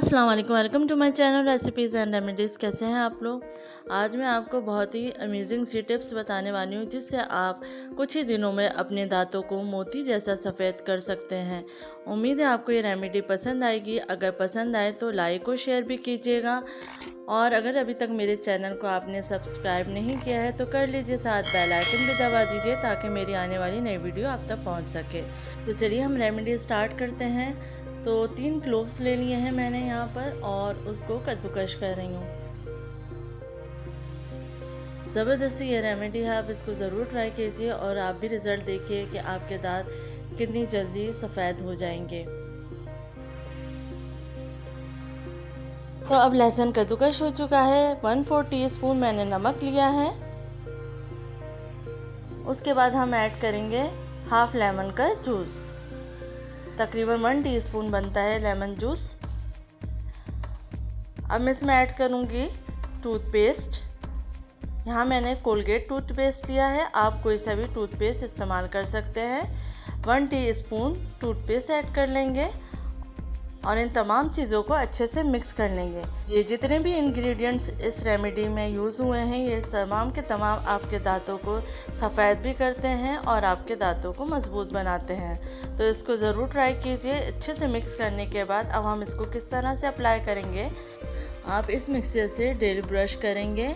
अस्सलाम वालेकुम, welcome to my channel recipes and remedies. कैसे हैं आप लोग। आज मैं आपको बहुत ही अमेजिंग सी टिप्स बताने वाली हूँ जिससे आप कुछ ही दिनों में अपने दांतों को मोती जैसा सफ़ेद कर सकते हैं। उम्मीद है आपको ये रेमेडी पसंद आएगी। अगर पसंद आए तो लाइक और शेयर भी कीजिएगा, और अगर अभी तक मेरे चैनल को आपने सब्सक्राइब नहीं किया है तो कर लीजिए, साथ बेल आइकन भी दबा दीजिए ताकि मेरी आने वाली नई वीडियो आप तक पहुंच सके। तो चलिए हम रेमेडी स्टार्ट करते हैं। तो 3 क्लोव्स ले लिए हैं मैंने यहाँ पर और उसको कद्दूकश कर रही हूँ। ज़बरदस्ती ये रेमेडी है, आप इसको ज़रूर ट्राई कीजिए और आप भी रिज़ल्ट देखिए कि आपके दांत कितनी जल्दी सफ़ेद हो जाएंगे। तो अब लहसुन कद्दूकश हो चुका है। 1/4 टीस्पून मैंने नमक लिया है। उसके बाद हम ऐड करेंगे हाफ लेमन का जूस। तकरीबन 1 टीस्पून बनता है लेमन जूस। अब मैं इसमें ऐड करूँगी टूथपेस्ट। यहाँ मैंने कोलगेट टूथपेस्ट लिया है, आप कोई सा भी टूथपेस्ट इस्तेमाल कर सकते हैं। 1 टीस्पून टूथपेस्ट ऐड कर लेंगे और इन तमाम चीज़ों को अच्छे से मिक्स कर लेंगे। ये जितने भी इंग्रेडिएंट्स इस रेमेडी में यूज़ हुए हैं ये तमाम के तमाम आपके दांतों को सफ़ेद भी करते हैं और आपके दांतों को मजबूत बनाते हैं। तो इसको ज़रूर ट्राई कीजिए। अच्छे से मिक्स करने के बाद अब हम इसको किस तरह से अप्लाई करेंगे। आप इस मिक्सचर से डेली ब्रश करेंगे।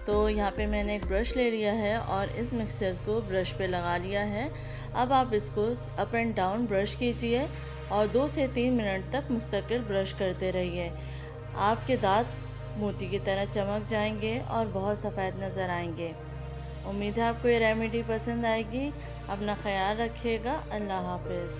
तो यहाँ पे मैंने एक ब्रश ले लिया है और इस मिक्सचर को ब्रश पे लगा लिया है। अब आप इसको अप एंड डाउन ब्रश कीजिए और 2 से 3 मिनट तक मुस्तकिल ब्रश करते रहिए। आपके दांत मोती की तरह चमक जाएंगे और बहुत सफ़ेद नज़र आएंगे। उम्मीद है आपको ये रेमेडी पसंद आएगी। अपना ख्याल रखिएगा। अल्लाह हाफ़िज़।